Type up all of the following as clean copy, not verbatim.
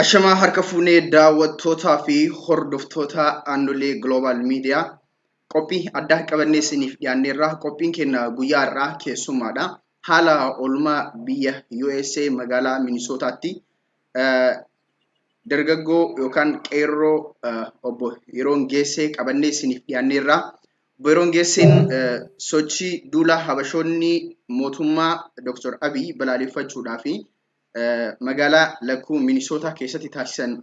Ashamaa harka fuunee daawwattootaa fi hordoftoota aannolee Global Media qophii addaa qabannee isiniif dhiyaanneerra. Qophiin keenya guyyaa irraa keessummaadha. Haala oolmaa biyya USA magaalaa Minisootaatti dargaggoo yookaan qeerroo obbo Yeroon Geessee qabannee isiniif dhiyaanneerra. Obbo Yeroon Geesseen sochii duula Habashoonni mootummaa Dr. Abiy balaaleffachuudhaa fi magaalaa lakkuu Minisootaa keessatti taasisan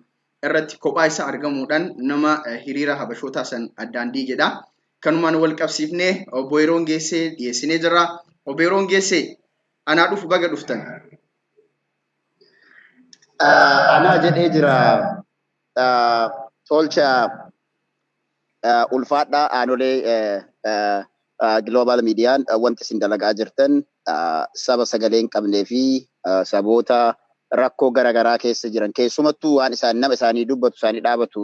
irratti kophaa isaa argamuudhaan nama hiriira Habashootaa san addaan diigedha. Kanumaan wal qabsiifnee obbo Yeroon Geessee dhiyeessinee jirra. Obbo Yeroon Geessee anaa dhufu baga dhuftan. Anaa jedhee jira tolcha ulfaadhaa aanolee Global Midiyaan wanti isin dalagaa jirtan saba sagalee hin qabnee fi saboota rakkoo garaagaraa keessa jiran keessumattuu waan isaan nama isaanii dubbatu isaanii dhaabatu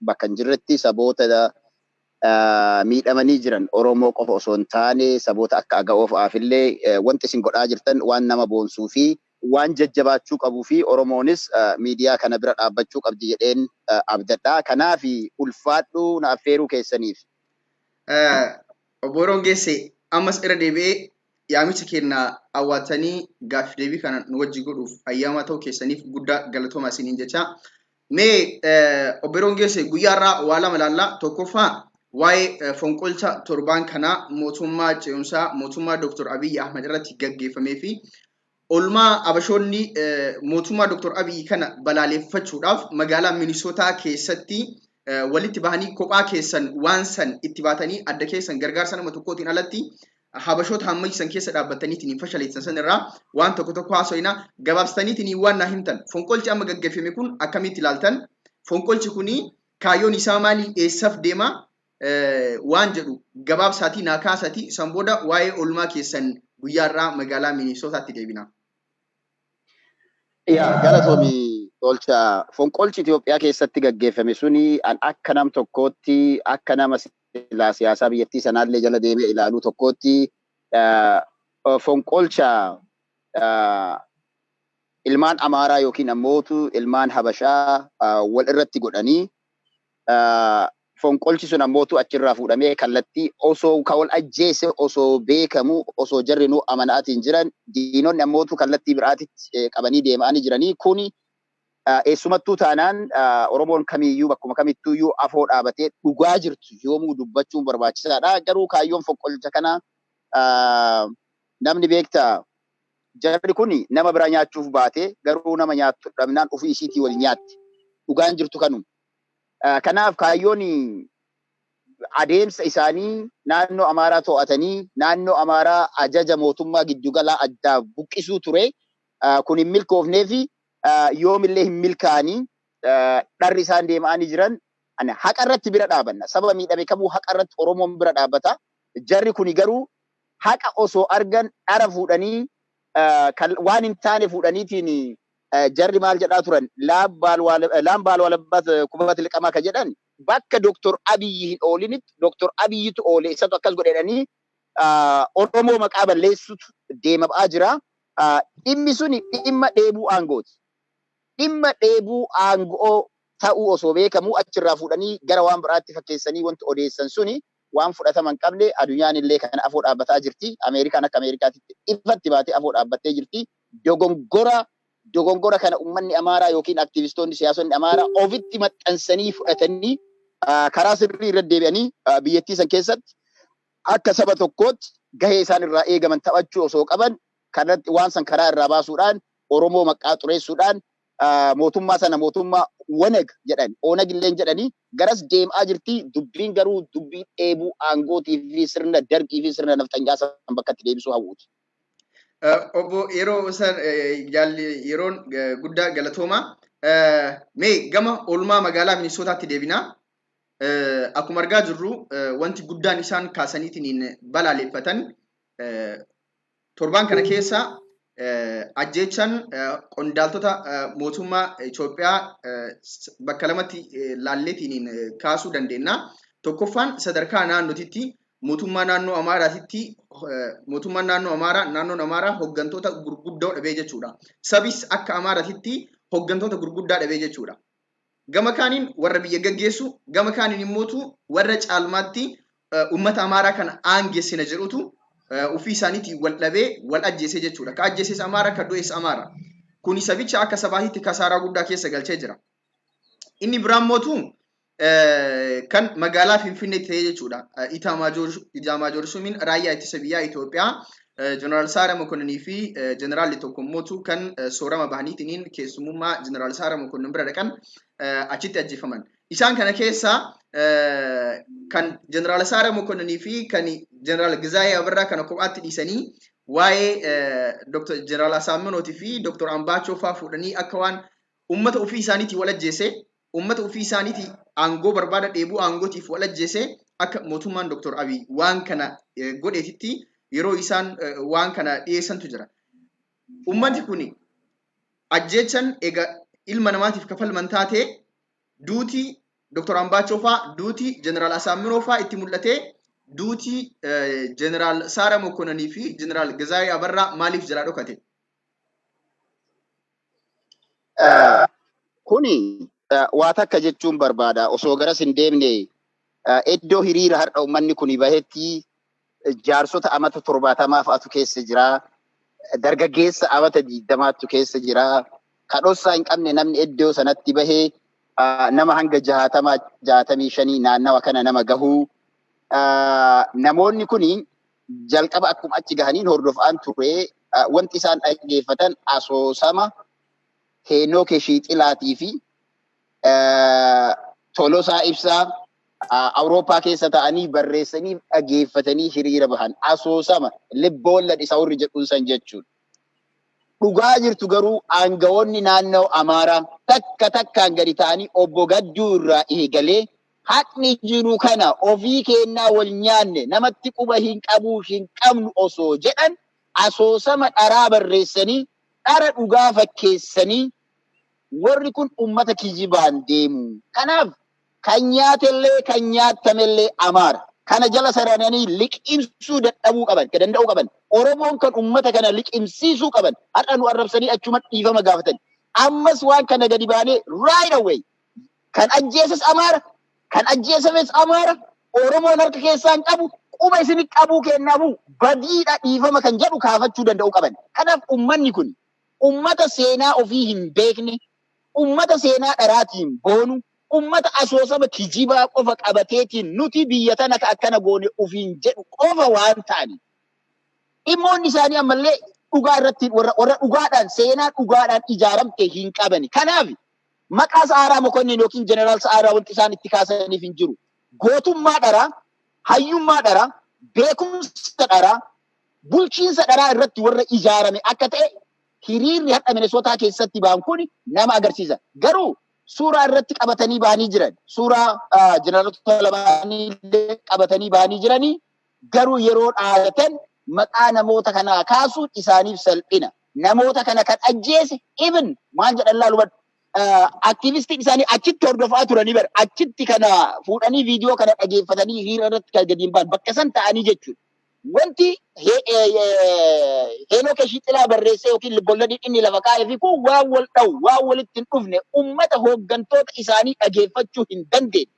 bakka hin jirretti saboota miidhamanii jiran Oromoo qofa osoo hin taane saboota akka Aga'oof Aafillee wanti isin godhaa jirtan waan nama boonsuu fi waan jajjabaachuu qabuu fi Oromoonis miidiyaa kana bira dhaabbachuu qabdi jedheen abdadhaa. Kanaaf ulfaadhuu na affeeruu keessaniif. Obbo Yeroon Geessee ammas irra deebi'ee yaamicha keenya hawwatanii gaaffii deebii kana nu wajji godhuuf ayyaama ta'uu keessaniif guddaa galatoomaa isiniin jecha. Mee obbo Yeroon Geessee guyyaa irraa waa lama ilaallaa. Tokkoffaa waa'ee fonqolcha torbaan kanaa mootummaa ce'umsaa mootummaa Dr. Abiy Ahmed irratti gaggeeffamee fi oolmaa Habashoonni mootummaa Dr. Abiy kana balaaleffachuudhaaf magaalaa Minisootaa keessatti walitti bahanii kophaa keessan waan san itti baatanii adda keessan gargaarsa nama tokkootiin alatti Habashoota hammaysan keessa dhaabbataniitiin fashaleessan san irraa waan tokko haasofnaa gabaabsitaniitiin waan naa himtan. Fonqolchi amma gaggeeffame kun akkamitti ilaaltan? Fonqolchi kuni kaayyoon isaa maali? Eessaaf deema? Waan jedhu gabaabsaatii naa kaasatii san booda waa'ee oolmaa keessan guyyaa irraa magaalaa Minisootaatti deebina. Galatoomii tolcha fonqolchi Itoophiyaa keessatti gaggeeffame suni akka nam tokkootti akka nama siyaasaa biyyattii sanaallee jala deemee ilaaluu tokkootti fonqolcha ilmaan Amaaraa yookiin ammootu ilmaan Habashaa wal irratti godhanii fonqolchi sun ammootu achirraa fuudhamee kallattii osoo wal ajjeese osoo beekamu osoo jarrinuu amanaatiin jiran diinonni ammootu kallattii biraatitti qabanii deemanii jiranii kuni eessumattuu taanaan Oromoon kamiyyuu bakkuma kamittuyyuu afoo dhaabatee dhugaa jirtu yoomuu dubbachuun barbaachisaadha. Garuu kaayyoon fonqolcha kana namni beektaa jarri kun nama bira nyaachuuf baate garuu nama nyaattu dhabnaan ofii isiitii wal nyaatti. Dhugaan jirtu kanuma. Kanaaf kaayyoon adeemsa isaanii naannoo Amaaraa to'atanii naannoo Amaaraa ajaja mootummaa giddugalaa addaa buqqisuu ture. Kun hin milkoofnee fi yoomillee hin milkaanii dharri isaan deemanii jiran haqa irratti bira dhaabanna. Sababa miidhame kamuu haqa irratti Oromoon bira dhaabbata. Jarri kun garuu haqa osoo argan dhara fuudhanii waan hin taane fuudhaniitiin jarri maal jedhaa turan laan baal walabbat kubbatti liqamaa ka jedhan bakka Dr. Abiy hin oolinitti Dr. Abiyyitu oole isatu akkas godhanii Oromoo maqaa balleessutu deemaa jira. Dhimmi suni dhimma dheebuu aangooti. Dhimma dheebuu aangoo ta'uu osoo beekamu achirraa fuudhanii gara waan biraatti fakkeessanii wanti odeessan suni waan fudhatama hin qabne addunyaan illee kan afoo dhaabbataa jirti. Ameerikaan akka Ameerikaatti ifatti baatee afoo dhaabbattee jirti. Dogongora kana uummanni Amaaraa yookiin aktivistoonni siyaasonni Amaaraa ofitti maxxansanii fudhatanii karaa sirrii irra deebi'anii biyyattii san keessatti akka saba tokkootti gahee isaan irraa eegaman taphachuu osoo qaban kanatti waan san karaa irraa baasuudhaan Oromoo maqaa xureessuudhaan mootummaa sana mootummaa Oneg jedhan Oneg illee jedhanii garas deemaa jirti. Dubbiin garuu dubbii dheebuu aangootii fi sirna dargii fi sirna naftanyaa san bakka itti deebisuu hawwuuti. Obbo Yeroon guddaa galatooma. Mee gama oolmaa magaalaa Minisootaatti deebina. Akkuma argaa jirru wanti guddaan isaan kaasaniitiin balaaleffatan torbaan kana keessa ajjeechan qondaaltota mootummaa Itoophiyaa bakka lamatti laalleetiin kaasuu dandeenya. Tokkoffaan sadarkaa naannootitti mootummaa naannoo Amaaraatitti mootummaan naannoo Amaaraa naannoon Amaaraa hooggantoota gurguddoo dhabee jechuudha. Sabis akka Amaaraatitti hooggantoota gurguddaa dhabee jechuudha. Gama kaaniin warra biyya gaggeessu, gama kaaniin immootu warra caalmaatti uummata Amaaraa kana aangeessina jedhutu ofii isaaniitiin wal dhabee wal ajjeesee jechuudha. Ka ajjeeses Amaaraa, ka du'es Amaaraa. Kuni sabicha akka sabaatitti kasaaraa guddaa keessa galchee jira. Inni biraan mootu kan magaalaa Finfinnee ta'ee jechuudha. Itaamaajoor Shumiin raayyaa ittisa biyyaa Itoophiyaa Jeneraal Saara Mokonninii fi Jeneraalli tokko mootu kan soorama bahaniitiin keessummaa Jeneraal Saara Mokonnin bira dhaqan achitti ajjeefaman. Isaan kana keessa kan Jeneraal Saara Mokonninii fi kan Jeneraal Gizaayee Abarraa kana kophaatti dhiisanii waa'ee Dr. Jeneraal Asaaminootii fi Dr. Ambaachoo fa'aa fuudhanii akka waan uummata ofii isaaniitii wal ajjeese, uummata ofii isaaniitii aangoo barbaada dheebuu aangootiif wal ajjeese akka mootummaan Dr. Abiy waan kana godheetitti yeroo isaan waan kana dhiyeessantu jira. Uummanni kun ajjeechan egaa ilma namaatiif kafalman taate duuti Dr. Ambaachoo fa'aa, duuti Jeneraal Asaaminoo fa'aa itti mul'ate, duuti Jeneraal Saara Mokonninii fi Jeneraal Gizaayee Abarraa maaliif jira dhokate? Kuni waa takka jechuun barbaada. Osoo garas hin deemne iddoo hiriira har'a uummanni kun bahetti jaarsota amata 70 fa'atu keessa jira. Dargaggeessa amata 20tu keessa jira. Kadhoosaa hin qabne namni iddoo sanatti bahee nama hanga 65 naannawa kana nama gahuu. Namoonni kuni jalqaba akkuma achi gahaniin hordofaan ture wanti isaan dhaggeeffatan asoosama Heenoo Shiixilaatii fi Tolosaa Ibsaa Awurooppaa keessa ta'anii barreessanii dhaggeeffatanii hiriira bahan asoosama libboollan isa warri jedhuun san jechuudha. Dhugaa jirtu garuu aangawoonni naannoo Amaaraa takka takkaan gadi ta'anii obbo Gadduu irraa eegalee haqni jiru kana ofii kennaa wal nyaanne namatti quba hin qabnu osoo jedhan asoosama dharaa barreessanii dhara dhugaa fakkeessanii warri kun ummata kijibaan deemu. Kanaaf kan nyaatellee kan nyaatamellee Amaara. Kana jala sarananii liqimsuu dadhabuu qaban, danda'uu qaban. Oromoon kan ummata kana liqimsiisuu qaban. Har'a nu arrabsanii achuma dhiifama gaafatan. Ammas waan kana gadi baanee right away kan ajjeesas Amaara, kan ajjeesames Amaara, Oromoon harka keessaan qabu, quba isin qabuu kennamu badiidha dhiifama kan jedhu kaafachuu danda'uu qaban. Kanaaf ummanni kun ummata seenaa ofii hin beekne, ummata seenaa dharaatiin boonu, ummata asoosama kijibaa qofa qabateetiin nuti biyya tana akkana goone ofiin jedhu qofa waan ta'ani. Dhimmoonni isaanii ammallee dhugaa irratti warra dhugaadhaan seenaa dhugaadhaan ijaaramte hin qabani. Kanaaf maqaa Saaraa Mokonnin yookiin Jeneraal Saaraa wanti isaan itti kaasaniif hin jiru. Gootummaa dharaa, hayyummaa dharaa, beekumsa dharaa, bulchiinsa dharaa irratti warra ijaarame akka ta'e hiriirri har'a Minisootaa keessatti ba'an kun nama agarsiisa. Garuu suuraa irratti qabatanii ba'anii jiran, suuraa jeneraalota lamaanii qabatanii ba'anii jiranii garuu yeroo dhaadatan maqaa namoota kanaa kaasuun isaaniif salphina. Namoota kana kan ajjeese even maal jedhan laalu aktiivistiin isaanii achitti hordofaa turanii bara achitti kana fuudhanii viidiyoo kana dhageeffatanii hiriira irratti kan gadi hin baan bakka san ta'anii jechuudha. Wanti Heenoo Shiixilaa barreessee yookiin libboolladii inni lafa kaa'ee fi kun waan wal dha'u waan walitti hin dhufne ummata hooggantoota isaanii dhageeffachuu hin dandeenye.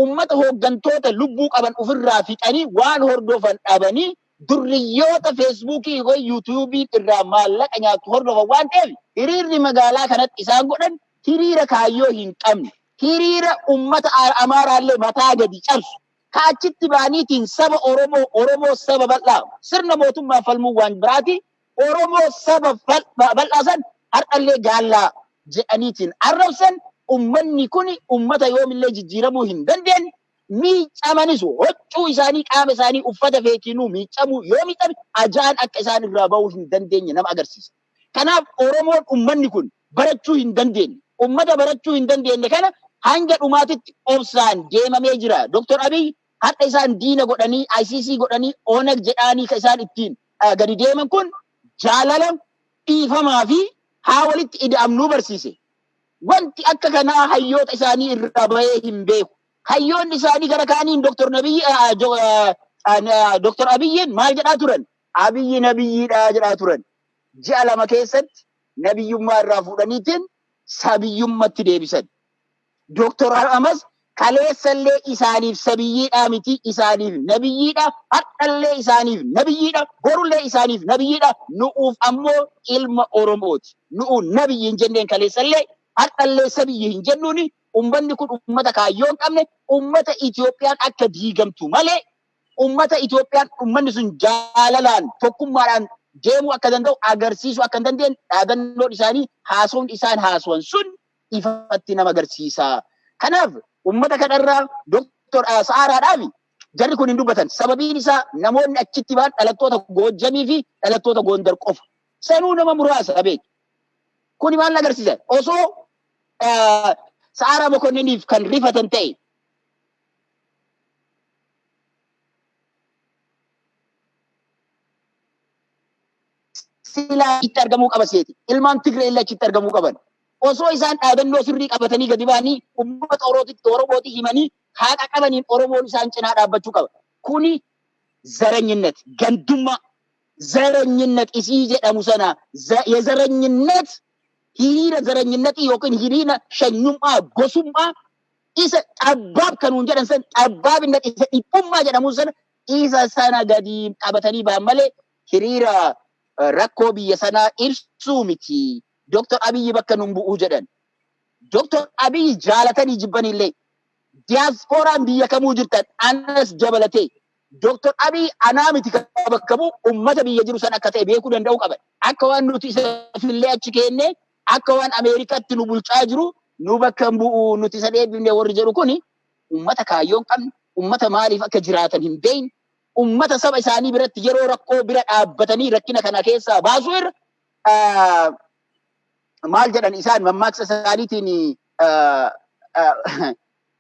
Ummata hooggantoota lubbuu qaban ofirraa fixanii waan hordofan dhabanii durriyyoota feesbuukii yookiin yuutuubii irraa maallaqa nyaatu hordofan waan ta'eef hiriirri magaalaa kanatti isaan godhan hiriira kaayyoo hin qabne. Hiriira ummata Amaaraallee mataa gadi cabsu. Kaachitti baaniitiin saba Oromoo saba bal'aa sirna mootummaa falmuu waan biraati. Oromoo saba bal'aa san har'allee gaallaa jedhaniitiin arrabsan ummanni kun ummata yoomillee jijjiiramuu hin dandeenye. Miicamanis huccuu isaanii qaama isaanii uffata feekiinuu miicamuu yoo miicame ajaan akka isaan irraa ba'uu hin dandeenye nama agarsiisa. Kanaaf Oromoon ummanni kun barachuu hin dandeenye. Ummata barachuu hin dandeenye kana hanga dhumaatitti obsaan deemamee jira. Dr. Abiy har'a isaan diina godhanii ICC godhanii ONG jedhanii kan isaan ittiin gadi deeman kun jaalala dhiifamaa fi haa walitti ida'amnuu barsiise. Wanti akka kanaa hayyoota isaanii irraa bahee hin beeku. Hayyoonni isaanii gara kaaniin Dr. Abiy Dr. Abiyyiin maal jedhaa turan? Abiyyi nabiyyiidha jedhaa turan. Ji'a lama keessatti nabiyyummaa irraa fuudhaniitiin sabiyyummatti deebisan. Dr. Amas kaleessallee isaaniif sabiyyiidhaa miti isaaniif nabiyyiidha. Har'allee isaaniif nabiyyiidha. Borullee isaaniif nabiyyiidha. Nu'uuf ammoo ilma Oromooti. Nu'u nabiyyi hin jenneen kaleessallee har'allee sabiyyi hin jennuuni. Ummanni kun ummata kaayyoo hin qabne ummata Itoophiyaan akka diigamtu malee ummata Itoophiyaan ummanni sun jaalalaan tokkummaadhaan deemuu akka danda'u agarsiisuu akka hin dandeenye dhaadannoon isaanii haasawni isaan haasawan sun ifatti nama agarsiisa. Kanaaf ummata kanarraa Dr. Sa'aaraadhaaf jarri kun hin dubbatan. Sababiin isaa namoonni achitti ba'an dhalattoota Goojjamii fi dhalattoota Gondar qofa. Sanuu nama muraasa beeku. Kuni maal agarsiisa? Osoo Sa'aaraa Mokonniiniif kan rifatan ta'e silaa itti argamuu qaba seeti. Ilmaan Tigree illee achitti argamuu qaban. Osoo isaan dhaadannoo sirrii qabatanii gadi ba'anii uummata Oromootti himanii haqa qabaniin Oromoon isaan cinaa dhaabbachuu qaba. Kuni zaranyinnet, gandummaa, zaranyinnet isii jedhamu sana የዘረኝነት hiriira zaranyinnet yookiin hiriira shanyummaa gosummaa isa xabbaab kanuun jedhan san xabbaabinnet isa dhiphummaa jedhamu sana isa sana gadi qabatanii ba'an malee hiriira rakkoo biyya sanaa ibsuu miti. Dr. Abiyyi bakka nun bu'uu jedhan. Dr. Abiyyi jaalatanii jibbanillee diyaaspooraan biyya kamuu jirtan anas dabalatee Dr. Abiyyi anaa miti bakka bu'u ummata biyya jiru san akka ta'e beekuu danda'uu qaban. Akka waan nuti isa fillee achi keenne akka waan Ameerikaatti nu bulchaa jiru nu bakka bu'u nuti isa dheebifne warri jedhu kuni ummata kaayyoo hin qabne ummata maaliif akka jiraatan hin beekne ummata saba isaanii biratti yeroo rakkoo bira dhaabbatanii rakkina kana keessaa baasuu irra maal jedhan isaan mammaaksa isaaniitiin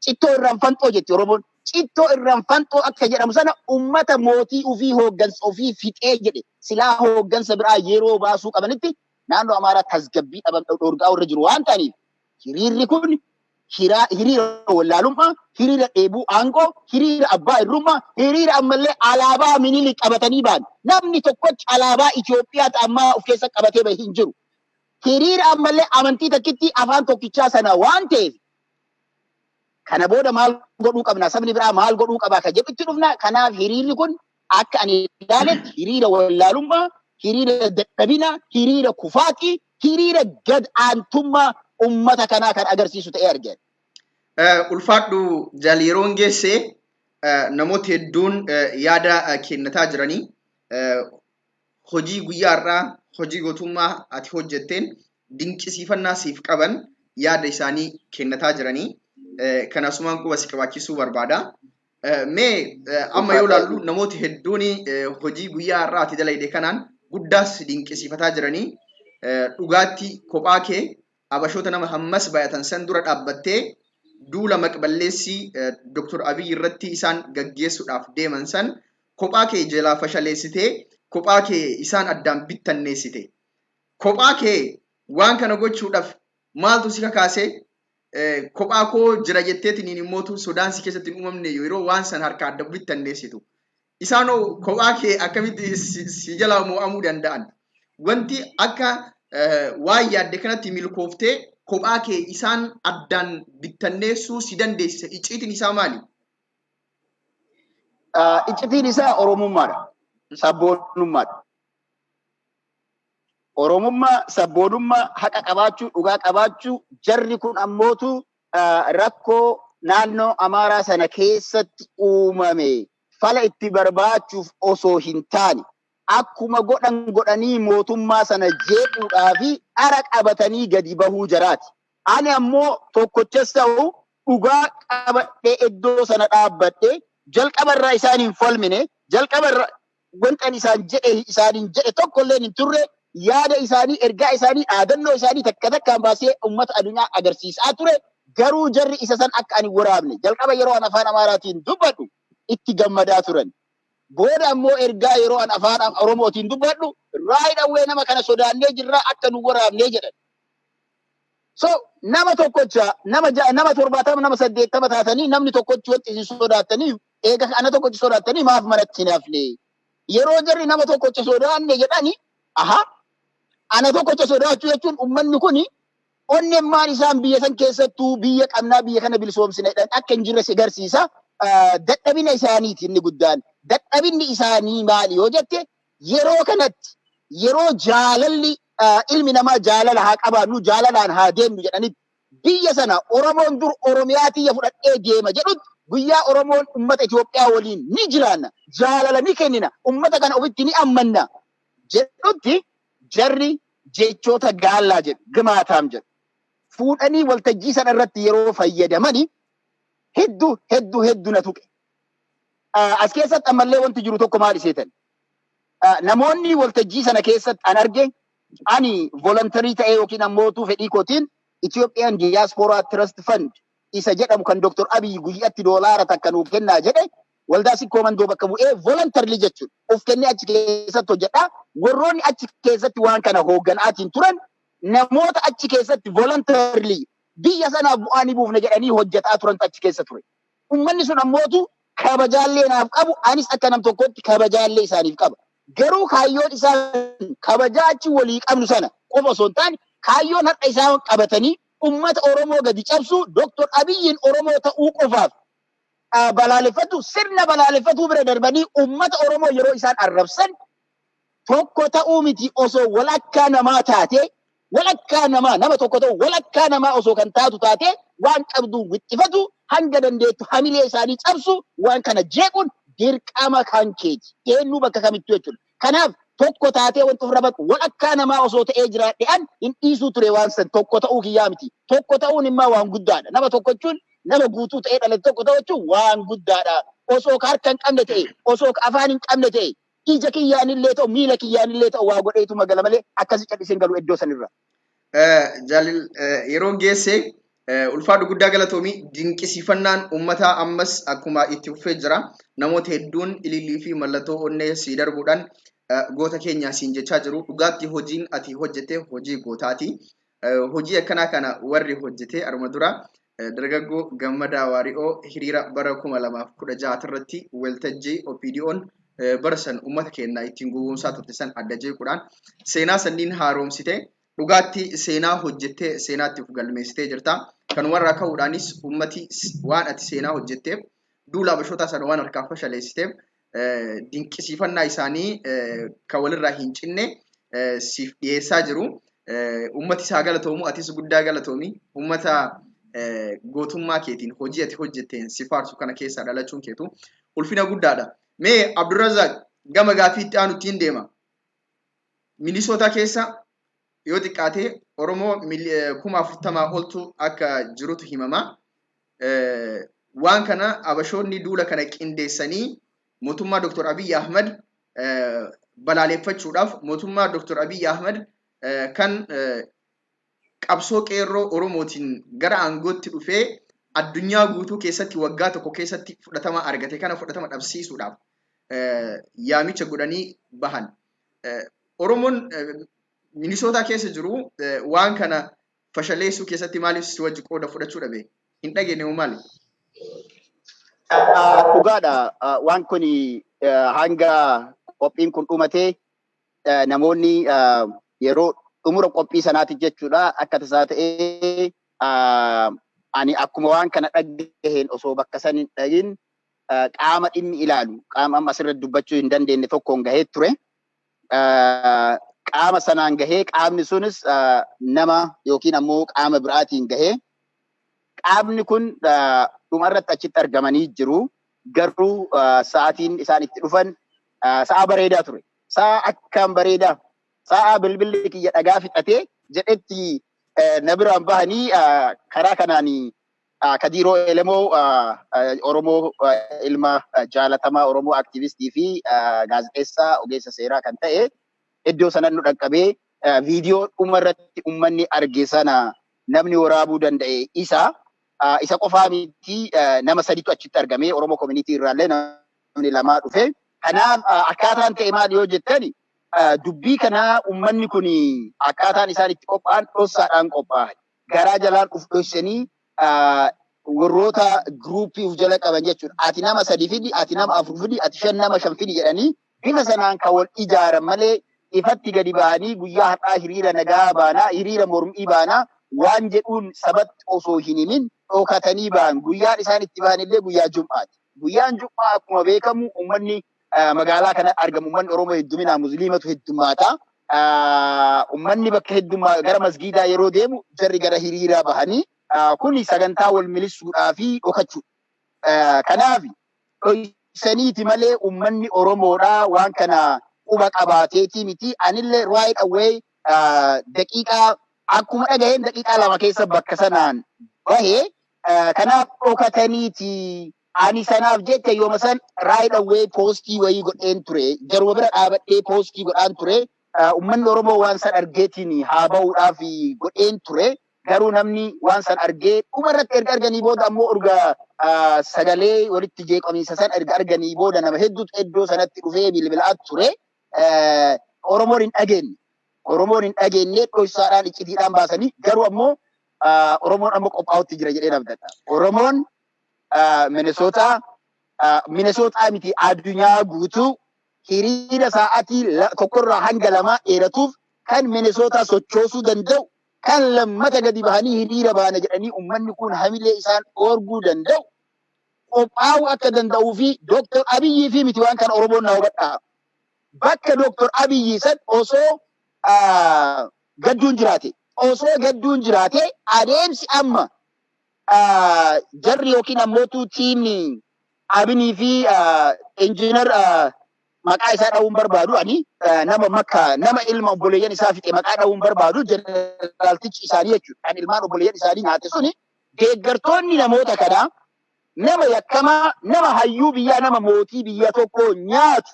cittoo irraan fanxoo jetti Oromoon. Cittoo irraan fanxoo akka jedhamu sana ummata mootii ofii hooggansa ofii fixee jedhe silaa hooggansa biraa yeroo baasuu qabanitti naannoo Amaaraa tasgabbii dhaban dhorgaa warra jiru waan ta'aniif hiriirri kun hiriira wallaalummaa, hiriira dheebuu aangoo, hiriira abbaa irrummaa, hiriira ammallee alaabaa Minilik qabatanii ba'an. Namni tokkochi alaabaa Itoophiyaa ammaa of keessa qabatee bahe hin jiru. Hiriira ammallee amantii takkitti afaan tokkichaa sana waan ta'eef kana booda maal godhuu qabna? Sabni biraa maal godhuu qaba? Ka jedhutti dhufna. Kanaaf hiriirri kun akka ani ilaaletti hiriira wallaalummaa, hiriira dadhabina, hiriira kufaatii, hiriira gad aantummaa ummata kanaa kan agarsiisu ta'ee argeen. Ulfaadhu jaaliroon geessee namoota hedduun yaada kennataa jiranii hojii guyyaarraa hojii gootummaa ati hojjetteen dinqisiifannaa siif qaban yaada isaanii kennataa jiranii. Kanasumaan quba si qabaachisuu barbaada. Mee amma yoo ilaallu namooti hedduun hojii guyyaa irraa ati dalayde kanaan guddaas dinqisiifataa jiranii dhugaatti kophaa kee abashoota nama hammas bayatan san dura dhaabbattee duula maqballeessii Dr. Abiyyi irratti isaan gaggeessuudhaaf deeman san kophaa kee jalaa fashaleessitee kophaa kee isaan addaan bittanneessite. Kophaa kee waan kana gochuudhaaf maaltu si kakaasee? Kophaa koo jira jetteetiin immoo sodaan si keessatti hin uumamne yeroo waan san harka adda bittanneessitu. Isaanoo kophaa kee akkamitti si jalaa mo'amuu danda'an? Wanti akka waan yaadde kanatti milkooftee kophaa kee isaan addaan bittanneessuu si dandeessisa. Icciitiin isaa maali? Icciitiin isaa Oromummaadha. Sabboonummaadha. Oromummaa, sabboonummaa, haqa qabaachuu, dhugaa qabaachuu, jarri kun ammootu rakkoo naannoo Amaaraa sana keessatti uumame fala itti barbaachuuf osoo hin taane akkuma godhanii mootummaa sana jeequudhaa fi dhara qabatanii gadi bahuu jaraati. Ani ammoo tokkochas ta'u dhugaa qabadhee iddoo sana dhaabbadhee jalqabarraa isaan hin falmine, jalqabarraa wantan isaaniin jedhe tokkolleen hin turre yaada isaanii, ergaa isaanii, dhaadannoo isaanii takka takkaan baasee uummata addunyaa agarsiisaa ture. Garuu jarri isa san akka ani waraabne jalqaba yeroo an afaan Amaaraatiin dubbadhu itti gammadaa turan. Booda ammoo ergaa yeroo an afaan Oromootiin dubbadhu raayidhawwee nama kana sodaannee jirraa akka nu waraabnee jedhan. So nama tokkocha nama 70 nama 80 taatanii namni tokkochi wanti isin sodaatanii Eega ana tokkochi sodaatanii maaf manatti hin hafne? Yeroo jarri nama tokkochi sodaanne jedhani aha ana tokkochi sodaachuu jechuun uummanni kuni onneen isaan biyya san keessattuu biyya qabnaa biyya kana bilisoomsineedhaan akka hin jirre si agarsiisa. Dadhabina isaaniiti inni guddaan. Dadhabinni isaanii maali yoo jette yeroo kanatti yeroo jaalalli ilmi namaa jaalala haa qabaannu jaalalaan haa deemnu jedhanitti biyya sana Oromoon dur Oromiyaatii fudhadhee deema jedhutti guyyaa Oromoon ummata Itoophiyaa waliin ni jiraanna jaalala ni kennina ummata kana ofitti ni ammanna jedhutti jarri jechoota gaallaa jedhu gimaataam jedhu fuudhanii waltajjii sana irratti yeroo fayyadamani hedduu na tuqe. As keessatti ammallee wanti jiru tokko maal iseetan namoonni waltajjii sana keessatti an arge ani voluntarii ta'ee yookiin ammootu fedhii kootiin Ethiopian Diaspora Trust Fund isa jedhamu kan Dr. Abiy guyyaatti doolaara takka nuuf kennaa jedhe waldaa sikkoo mandoo bakka bu'ee voluntarily jechuun of kennee achi keessatti hojjedha. Warroonni achi keessatti waan kana hoogganaatiin turan namoota achi keessatti voluntarily biyya sanaaf bu'aanii buufne jedhanii hojjetaa turan achi keessa ture. Uummanni sun ammootu kabajaallee naaf qabu anis akka nam tokkotti kabajaallee isaaniif qaba. Garuu kaayyoon isaan kabajaa achi walii qabnu sana qofa osoo hin taane kaayyoon har'a isaan qabatanii ummata Oromoo gadi cabsu Dr. Abiyyiin Oromoo ta'uu qofaaf balaaleffatu sirna balaaleffatu bira darbanii ummata Oromoo yeroo isaan arrabsan tokko ta'uu miti osoo walakkaa namaa taate walakkaa namaa nama tokko ta'u walakkaa namaa osoo kan taatu taate waan qabdu wixxifatu hanga dandeettu hamilee isaanii cabsu waan kana jeequun dirqama kan keeti eenyu bakka kamittu jechuudha. Kanaaf tokko taatee wanti ofirra baqu walakkaa namaa osoo ta'ee jiraadhean hin dhiisuu ture waan san tokko ta'uu kiyyaa miti. Tokko ta'uun immoo waan guddaadha. Nama tokko jechuun nama guutuu ta'ee dhalate tokko ta'u jechuun waan guddaadha. Osoo harka hin qabne ta'e, osoo afaan hin qabne ta'e, ija kiyyaanillee ta'u, miila kiyyaanillee ta'u waa godheetu magala malee akkasi calliseen galu iddoo sanirra. Jaalil yeroo geesse ulfaadhu guddaa galatoomii dinqisiifannaan uummataa ammas akkuma itti fufee jira. Namoota hedduun ilillii fi mallattoo onnee si darbuudhaan goota keenya siin jechaa jiru. Dhugaatti hojiin ati hojjete hojii gootaati. Hojii akkanaa kana warri hojjete arma dura dargaggoo Gammadaa Waari'oo hiriira bara 2016 irratti waltajjii OPDO'n barsan uummata keenya ittiin gowwoomsaa turte san adda jeequudhaan seenaa sanniin haaromsite. Dhugaatti seenaa hojjettee seenaatti of galmeessitee jirta. Kan warra ka'uudhaanis uummati waan ati seenaa hojjetteef duula Habashootaa sana waan harkaa fashaleessiteef dinqisiifannaa isaanii kan walirraa hin cinne siif dhiyeessaa jiru. Uummati isaa galatoomu atis guddaa galatoomi. Uummata gootummaa keetiin hojii ati hojjetteen si faarsu kana keessaa dhalachuun keetu ulfina guddaadha. Mee Abdurrazaaq gama gaafiitti aanutti hin deema. Minisootaa keessa yoo xiqqaate Oromoo 40,000 oltu akka jirutu himama. Waan kana Habashoonni duula kana qindeessanii mootummaa Dr. Abiy Ahmed balaaleffachuudhaaf mootummaa Dr. Abiy Ahmed kan qabsoo qeerroo Oromootiin gara aangootti dhufee addunyaa guutuu keessatti waggaa tokko keessatti fudhatama argate kana fudhatama dhabsiisuudhaaf yaamicha godhanii bahan. Oromoon Minisootaa keessa jiru waan kana fashaleessuu keessatti maaliif si wajji qooda fudhachuu dhabe? Hin dhageenye maali? Dhugaadha. Waan kun hanga qophiin kun dhumatee namoonni yeroo umura qophii sanaati jechuudha akka tasaa ta'ee ani akkuma waan kana dhagaheen osoo bakka san hin dhagin qaama dhimmi ilaalu qaama amma asirratti dubbachuu hin dandeenye tokkoon gahee ture. Qaama sanaan gahee qaamni sunis nama yookiin ammoo qaama biraatiin gahee qaamni kun dhumarratti achitti argamanii jiru. Garuu sa'aatiin isaan itti dhufan sa'a bareedaa ture. Sa'a akkaan bareedaa. Sa'a bilbilli kiyya dhagaa fixatee jedhetti na biraan bahanii karaa kanaan Kadiiroo Elemoo Oromoo ilma jaalatamaa Oromoo aktivistii fi gaazexeessaa ogeessa seeraa kan ta'e iddoo sanan nu dhaqqabee viidiyoo dhumarratti uummanni arge sana namni waraabuu danda'e isa qofaa miti nama sadiitu achitti argamee Oromoo community irraallee namni lamaa dhufe. Kanaaf akkaataan ta'e maal yoo jettani dubbii kana uummanni kun akkaataan isaan itti qophaa'an dhossaadhaan qophaa'an garaa jalaan uf dhoksanii warroota groupii uf jala qaban jechuudha. Ati nama 3 fidi, ati nama 4 fidi, ati 5 nama 5 fidi jedhanii bifa sanaan kan wal ijaaran malee ifatti gadi ba'anii guyyaa har'aa hiriira nagaa baanaa, hiriira mormii baanaa waan jedhuun sabatti osoo hin himin dhokatanii ba'an. Guyyaan isaan itti ba'an illee guyyaa Jum'aati. Guyyaan Jum'aa akkuma beekamu uummanni magaalaa kana argamu uummanni Oromoo hedduminaan Musliimatu heddummaata. Uummanni bakka heddummaa gara masgiidaa yeroo deemu jarri gara hiriiraa bahanii kuni sagantaa wal milisuudhaa fi dhokachuudha. Kanaaf dhoksaniiti malee uummanni Oromoodhaa waan kana quba qabaateetii miti. Anillee right away daqiiqaa akkuma dhaga'een daqiiqaa 2 keessa bakka sanaan bahee kanaaf dhokataniiti. Ani sanaaf jecha yooma san right away poostii wayii godheen ture. Jaruma bira dhaabadhee poostii godhaan ture. Uummanni Oromoo waan san argeetiin haa bahuudhaaf godheen ture. Garuu namni waan san argee dhuma irratti erga arganii booda ammoo urga sagalee walitti jeeqamiinsa san erga arganii booda nama hedduutu iddoo sanatti dhufee bilbilaa ture. Oromoon hin dhageenye. Oromoon hin dhageenye dhoysaadhaan iccitiidhaan baasanii garuu ammoo Oromoon ammoo qophaa'utti jira jedhee nabdadha. Oromoon Minesootaa miti addunyaa guutuu hiriira sa'aatii tokkorraa hanga 2 dheeratuuf kan Minesootaa sochoosuu danda'u kan lammata gadi bahanii hiriira baana jedhanii uummanni kun hamilee isaan dhoorguu danda'u qophaa'uu akka danda'uu fi Dr. Abiyyi fi miti waan kana Oromoon na hubadhaa. Bakka Dr. Abiyyi san osoo gadduun jiraate adeemsi amma jarri yookiin ammootu tiimni Abinii fi injiinar maqaa isaa dha'uun barbaadu ani nama ilma obboleeyyan isaa fixe maqaa dha'uun barbaadu jeneraaltichi isaanii jechuudha. Kan ilmaan obboleeyyan isaanii nyaate suni deeggartoonni namoota kanaa nama yakkamaa, nama hayyuu biyyaa, nama mootii biyya tokko nyaatu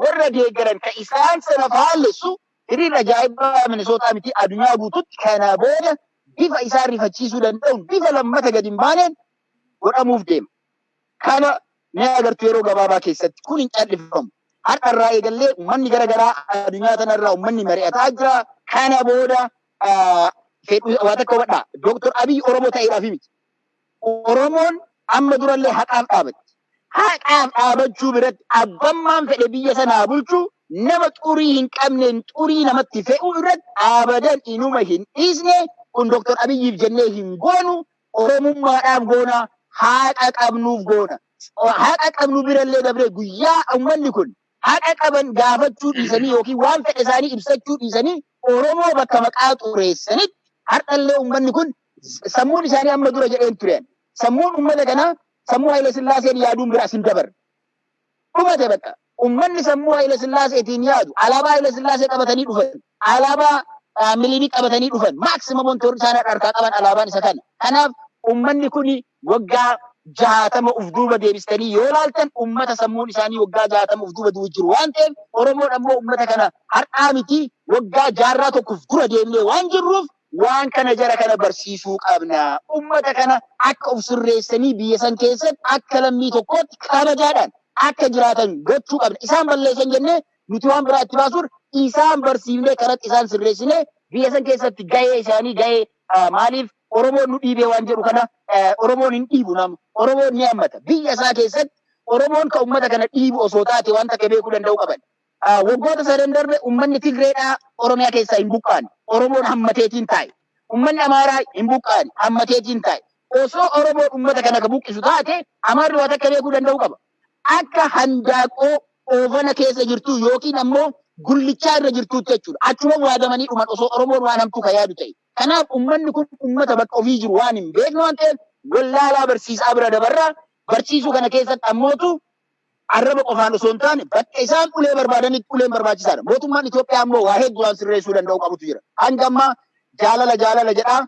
warra deeggaran kan isaan sana faallessu hiriira ajaa'ibaa Minesootaa miti addunyaa guututti kana booda bifa isaan rifachiisuu danda'uun bifa lammata gadi hin baaneen godhamuuf deema. Kana ni agartu yeroo gabaabaa keessatti kun hin callifamu. Har'a irraa eegallee uummanni garaagaraa addunyaa kanarraa uummanni mari'ataa jira. Kana booda waa takka hubadhaa. Dr. Abiyyi Oromoo ta'eedhaaf miti. Oromoon amma durallee haqaaf dhaabatti. Haqaaf dhaabachuu biratti abbammaan fedhe biyya sanaa bulchuu nama xurii hin qabneen xurii namatti fe'uu irratti abadan inuma hin dhiisne kun Dr. Abiyyiif jennee hin goonu Oromummaadhaaf goona haqa qabnuuf goona. Haqa qabnu birallee dabree guyyaa uummanni kun haqa qaban gaafachuu dhiisanii yookiin waan fedhe isaanii ibsachuu dhiisanii Oromoo bakka maqaa xureessanitti har'allee uummanni kun sammuun isaanii amma dura jedheen tureen. Sammuun uummata kanaa sammuu Haile Sillaaseen yaaduun biraas hin dabarre. Dhumate bakka uummanni sammuu Haile Sillaaseetiin yaadu alaabaa Haile Sillaasee qabatanii dhufan. Alaabaa miliinii qabatanii dhufan. Maaksimamoon wantoonni isaan harkaa qaban alaabaan isa kana. Kanaaf uummanni kun waggaa 60 uf duuba deebistanii yoo laaltan uummata sammuun isaanii waggaa 60 uf duuba jiru waan ta'eef Oromoon ammoo uummata kana har'aa miti waggaa jaarraa tokkoof dura deemnee waan jirruuf waan kana jara kana barsiisuu qabna. Uummata kana akka of sirreessanii biyya san keessatti akka lammii tokkootti kabajaadhaan akka jiraatan gochuu qabna. Isaan balleessan jennee nuti waan biraa itti baasuun isaan barsiifnee karatti isaan sirreessinee biyya san keessatti gahee isaanii gahee maaliif Oromoon nu dhiibee waan jedhu kana Oromoon hin dhiibu nama. Oromoon ni hammata. Biyya isaa keessatti Oromoon kan uummata kana dhiibu osoo taate waan takka beekuu danda'u qaban. Waggoota 3 darbe uummanni Tigreedhaa Oromiyaa keessaa hin buqqaane. Oromoon hammateetiin taa'e. Uummanni Amaaraa hin buqqaane hammateetiin taa'e. Osoo Oromoon uummata kana ka buqqisu taate Amaarri waan takka beekuu danda'u qaba. Akka handaaqoo oofana keessa jirtu yookiin ammoo gullichaa irra jirtuutti jechuudha. Achuma waadamanii dhuman osoo Oromoon waan hamtuu ka yaadu ta'e. Kanaaf uummanni kun uummata bakka ofii jiru waan hin beekne waan ta'eef wallaalaa barsiisaa bira dabarraa barsiisuu kana keessatti ammootu arraba qofaan osoo hin taane bakka isaan ulee barbaadanitti uleen barbaachisaadha. Mootummaan Itoophiyaa ammoo waa hedduu waan sirreessuu danda'u qabutu jira. Hanga ammaa jaalala jedhaa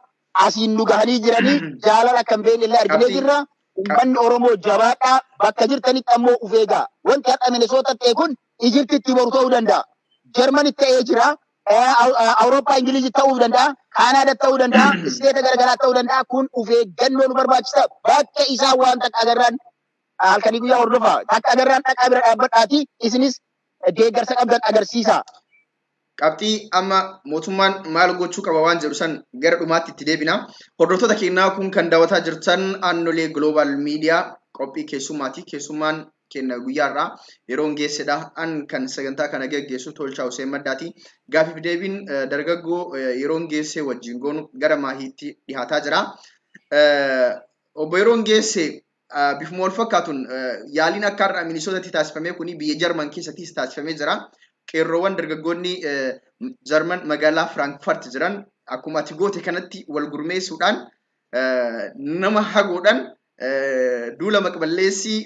asiin nu gahanii jiranii jaalala kan beelillee arginee jirra. Uummanni Oromoo jabaadhaa bakka jirtanitti ammoo uf eegaa. Wanti har'a Minesootaa ta'e kun Ijiptitti boru ta'uu danda'a. Jarmanitti ta'ee jira. Awurooppaa Ingiliizii ta'uu danda'a. Kaanaada ta'uu danda'a. Isteeta garaagaraa ta'uu danda'a. Kun uf eeggannoo nu barbaachisa. Bakka isaan waan takka agarraan halkanii guyyaa hordofaa. Takka agarraan dhaqaa bira dhaabbadhaati isinis deeggarsa qabdan agarsiisa. qabxii amma mootummaan maal gochuu qaba waan jedhu san gara dhumaatti itti deebina. Hordoftoota keenyaa kun kan daawwataa jirtan Annolee Global Media qophii keessummaati. Keessummaan keenya guyyaarraa yeroo geessedha. An kan sagantaa kana geggeessu Tolchaa Hussein Maddaati. Gaafiif deebiin dargaggoo yeroo geessee wajjin goonu gara maahiitti dhihaataa jira. Obbo yeroo geessee bifuma wal fakkaatuun yaaliin akka har'a Minisootatti taasifamee kuni biyya Jarman keessattis taasifamee jira. Qeerroowwan dargaggoonni Jarman magaalaa Frankfurt jiran akkuma ati goote kanatti wal gurmeessuudhaan nama haguudhaan duula maqballeessii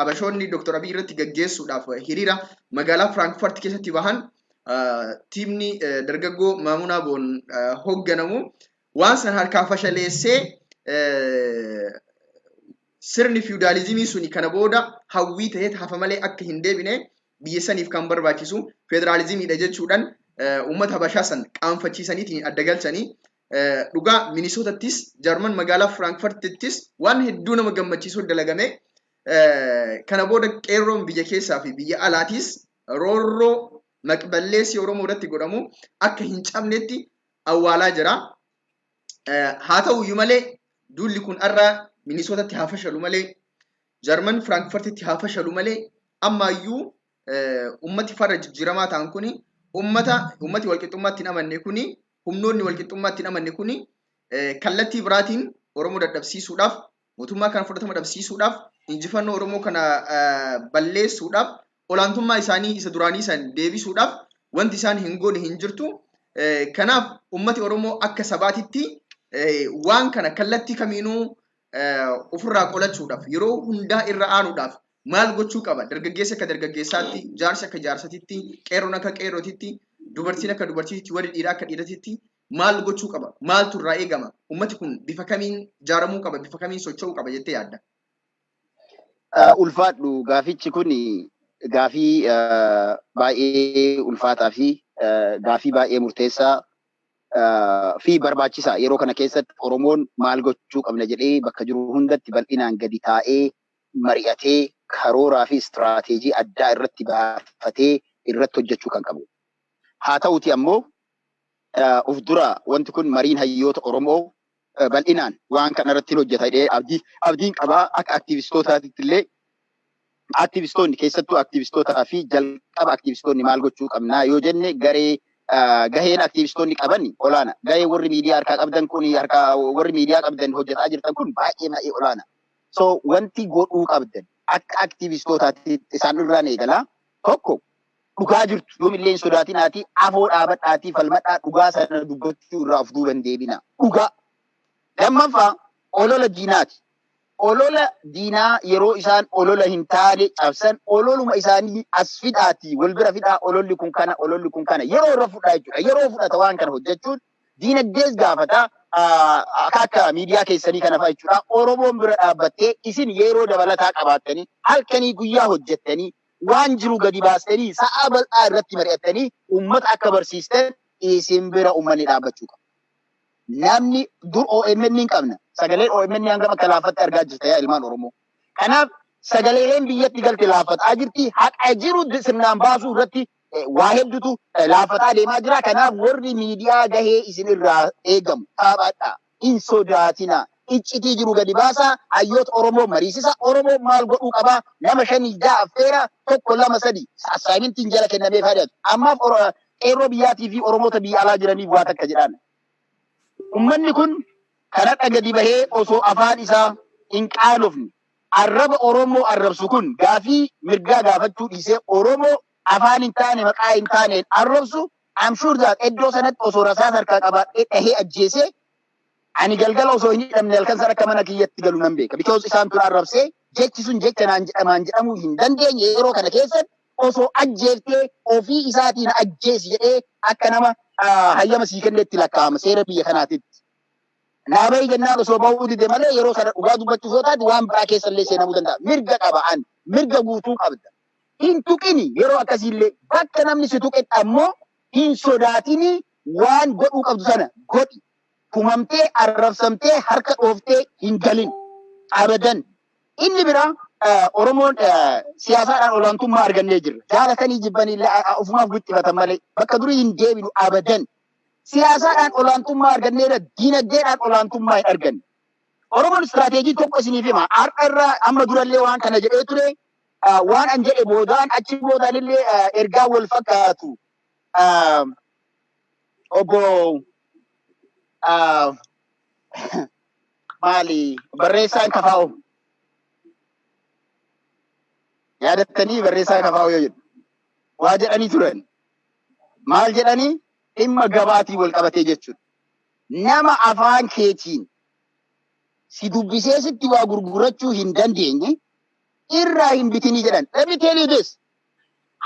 abashoonni Dr. Abiy irratti gaggeessuudhaaf hiriira magaalaa Frankfurt keessatti bahan tiimni dargaggoo Maamunaa Boon hoogganamu waan san harkaa fashaleessee sirni feudalizimii suni kana booda hawwii ta'ee hafa malee akka hin deebine biyya saniif kan barbaachisu federalizimiidha jechuudhaan uummata Habashaa san qaanfachiisaniitiin adda galchanii dhugaa Minisootattis Jarman magaalaa Frankfurtittis waan hedduu nama gammachiisuu dalagame kana booda qeerroon biyya keessaa fi biyya alaatis roorroo maqballeessii Oromoo irratti godhamu akka hin cabnetti awwaalaa jira. Haa ta'u iyyuu malee duulli kun har'a Minisootatti haa fashalu malee Jarman Frankfurtitti haa fashalu malee ammayyuu ummati farra jijjiiramaa ta'an kuni ummati walqixxummaatti hin amanne kuni humnoonni walqixxummaatti hin amanne kuni kallattii biraatiin Oromoo dadhabsiisuudhaaf mootummaa kana fudhatama dhabsiisuudhaaf injifannoo Oromoo kana balleessuudhaaf olaantummaa isaanii isa duraanii san deebisuudhaaf wanti isaan hin goone hin jirtu. Kanaaf ummati Oromoo akka sabaatitti waan kana kallattii kamiinuu ofirraa qolachuudhaaf yeroo hundaa irra aanuudhaaf maal gochuu qaba? Dargaggeessa akka dargaggeessaatti, jaarsa akka jaarsatitti, qeerroon akka qeerrootitti, dubartiin akka dubartiitti, warri dhiiraa akka dhiiratitti maal gochuu qaba? Maaltu irraa eegama? Ummati kun bifa kamiin ijaaramuu qaba? Bifa kamiin socho'uu qaba jettee yaadda? Ulfaadhu gaafichi kun gaafii baay'ee ulfaataa fi gaafii baay'ee murteessaa fi barbaachisaa. Yeroo kana keessatti Oromoon maal gochuu qabna jedhee bakka jiru hundatti bal'inaan gadi taa'ee mari'atee karooraa fi istiraateejii addaa irratti baafatee irratti hojjechuu kan qabu. Haa ta'uti ammoo of dura wanti kun mariin hayyoota Oromoo bal'inaan waan kana irratti hojjeta jedhee abdiin qabaa. Akka aktiivistootaatti illee aktiivistoonni keessattuu aktiivistootaa fi jalqaba aktiivistoonni maal gochuu qabnaa yoo jenne gaheen aktiivistoonni qaban olaana. Gahee warri miidiyaa harkaa qabdan kun warri miidiyaa qabdan hojjetaa jirtan kun baay'ee olaana. So wanti godhuu qabdan akka aktiivistootaatti isaan irraan eegalaa tokko dhugaa jirtu yoomillee hin sodaatinaati afoo dhaabadhaatii falmadhaa dhugaa sana dubbachuu irraa of duuban deebina. Dhugaa lammaffaa olola diinaati. Olola diinaa yeroo isaan olola hin taane cabsan ololuma isaanii as fidhaati wal bira fidhaa ololli kun kana yeroo irra fudhaa jechuudha. Yeroo fudhata waan kana hojjechuun diinagdees gaafata akka miidiyaa keessanii kana fa'a jechuudha. Oromoon bira dhaabbattee isin yeroo dabalataa qabaattanii halkanii guyyaa hojjettanii waan jiru gadi baastanii sa'a bal'aa irratti mari'attanii uummata akka barsiistan isin bira uummanni dhaabbachuu qaba. Namni dur OMN hin qabna. Sagaleen OMN hangam akka laafatte argaa jirta yaa ilmaan Oromoo. Kanaaf sagaleeleen biyyatti galte laafataa jirti. Haqa jiru sirnaan baasuu irratti waa hedduutu laafataa deemaa jira. Kanaaf warri miidiyaa gahee isin irraa eegamu taaphaadha. Hin sodaatina. Iccitii jiru gadi baasaa. Hayyoota Oromoo mariisisa. Oromoo maal godhuu qabaa? Nama 5 6 affeera 1 2 3 assaayimentiin jala kennamee fayyadu. Ammaaf qeerroo biyyaatii fi Oromoota biyya alaa jiraniif waa takka jedhaan. Uummanni kun kanadha gadi bahee osoo afaan isaa hin qaanofne arraba Oromoo arrabsu kun gaafii mirgaa gaafachuu dhiisee Oromoo afaan hin taane maqaa hin taaneen arrabsu I'm sure that iddoo sanatti osoo rasaas harkaa qabaadhee dhahee ajjeesee ani galgala osoo hin hidhamne halkan sana akka mana kiyyatti galu nan beeka. Because isaan tun arrabsee jechi sun jecha naan jedhamuu hin dandeenye yeroo kana keessatti osoo ajjeeftee ofii isaatiin ajjeesi jedhee akka nama hayyama sii kennetti lakkaa'ama seera biyya kanaatitti. Naabayi jennaan osoo bahuu dide malee yeroo sana dhugaa dubbachuuf yoo taate waan biraa keessallee seenamuu danda'a. Mirga qaba'an mirga guutuu qabda. Hin tuqini yeroo akkasiillee bakka namni si tuqe ammoo hin sodaatini waan godhuu qabdu sana godhi. Tumamtee arrabsamtee harka dhooftee hin galin. Abadan. Inni biraa Oromoon siyaasaadhaan olaantummaa argannee jirra. Jaalatanii jibbanillee ofumaaf guddifatan malee bakka durii hin deebinu abadan. Siyaasaadhaan olaantummaa arganneera, diinagdeedhaan olaantummaa hin arganne. Oromoon istirateejii tokko isiniif hima. Har'a irraa amma durallee waan kana jedhee ture. Waan an jedhe boodaan achi boodaanillee ergaa wal fakkaatu. Obbo maali barreessaan kafaa'u. Yaadattanii barreessaa kafaa'u yoo jedhu. Waa jedhanii turan. Maal jedhanii? Dhimma gabaatii wal qabatee jechuudha. Nama afaan keetiin si dubbisee sitti waa gurgurachuu hin dandeenye irraa hin bitinii jedhan. Let me tell you this.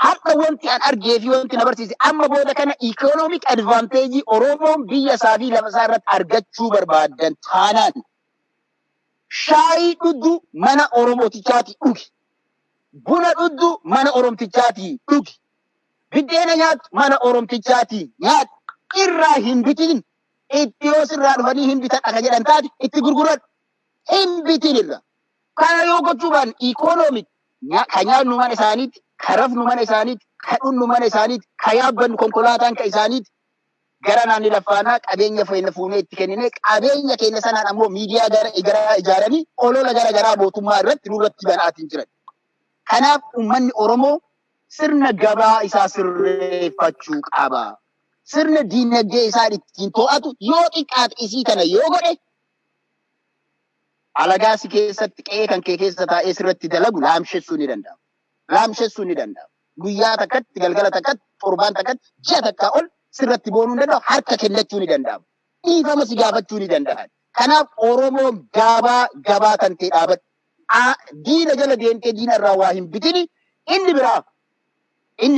Har'a wanti an argee fi wanti na barsiise amma booda kana economic advantage Oromoon biyya isaa fi lafa isaa irratti argachuu barbaadan taanaan shaayii dhugdu mana Oromootichaati dhugi. Buna dhugdu mana Oromtichaati dhugi. Biddeena nyaatu mana Oromtichaati nyaatu. Irraa hin bitin. Itti yoo sirraa dhufanii hin bitan akka jedhan taate itti gurguran hin bitin irra. Kana yoo gochuu baan economic ka nyaannu mana isaaniiti, ka rafnu mana isaaniiti, ka dhunnu mana isaaniiti, ka yaabbannu konkolaataan ka isaaniiti. Gara naanni laffaanaa qabeenya fayyina fuunee itti kennine qabeenya keenya sanaan ammoo miidiyaa gara ijaaranii olola gara garaa mootummaa irratti nurratti banaatiin jiran. Kanaaf uummanni Oromoo sirna gabaa isaa sirreeffachuu qaba. Sirna diinagdee isaa ittiin to'atu yoo xiqqaate isii kana yoo godhe alagaa si keessatti qe'ee kan kee keessa taa'ee sirratti dalagu laamshessuu ni danda'ama. Laamshessuu ni danda'ama. Guyyaa takkatti, galgala takkatti, torbaan takkatti, ji'a takkaa ol sirratti boonuu ni danda'u, harka kennachuu ni danda'ama. Dhiifama si gaafachuu ni danda'a. Kanaaf Oromoo gabaa kan ta'e dhaabatu. Diina jala deemtee diina irraa waa hin bitini. Inni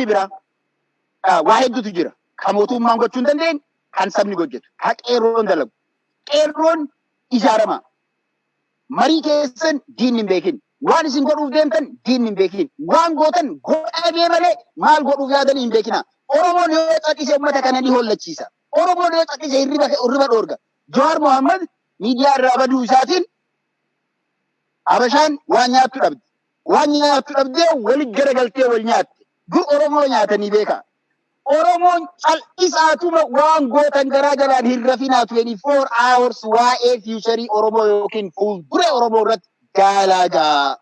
biraa waa hedduutu jira. Kan mootummaan gochuu hin dandeenye, kan sabni hojjetu, kan qeerroon dalagu. Qeerroon ijaarama. Marii keessan diinni hin beekin. Waan isin godhuuf deemtan diinni hin beekin. Waan gootan godhamee malee maal godhuuf yaadanii hin beekina. Oromoon yoo xaqise uummata kana ni hollachiisa. Oromoon yoo xaqise hirriba dhoorga. Jawaar Mohaammed miidiyaa irraa baduu isaatiin Habashaan waan nyaattu dhabde. Waan nyaattu dhabdee walitti garagaltee wal nyaatte. Dur Oromoo nyaatanii beeka. Oromoon cal'isaatuma waan gootan garaa garaan hin rafinaa 24 hours waa'ee fiicharii Oromoo yookiin fuuldura Oromoo irratti dalagaa.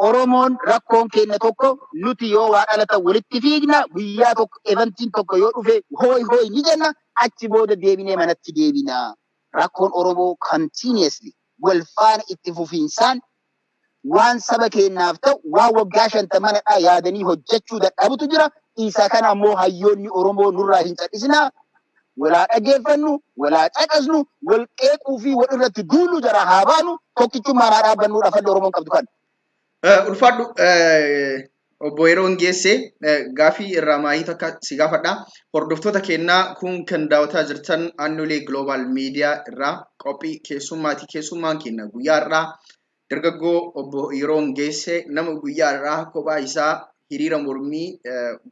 Oromoon rakkoon keenya tokko nuti yoo waa dhalatan walitti fiigna guyyaa tokko eventiin tokko yoo dhufe hooy ni jenna achi booda deebinee manatti deebina. Rakkoon Oromoo continuously wal faana itti fufiinsaan waan saba keenyaaf ta'u waan waggaa 50 yaadanii hojjechuu dadhabutu jira. Isa kana ammoo hayyoonni Oromoo nurraa hin cal'isnaa. Walaa dhageeffannu, walaa caqasnu, wal qeequu fi wal irratti duulu jara haa baanu tokkichummaan haa dhaabbannuudha falli Oromoon qabdu kan. Ulfaadhu obbo Yeroon geesse gaafii irraa maayii takka si gaafadha. Hordoftoota keenyaa kun kan daawwataa jirtan Annulee Global Media irraa qophii keessummaati. Keessummaan keenya guyyaa irraa dargaggoo obbo Yeroon geesse nama guyyaa irraa kophaa isaa hiriira mormii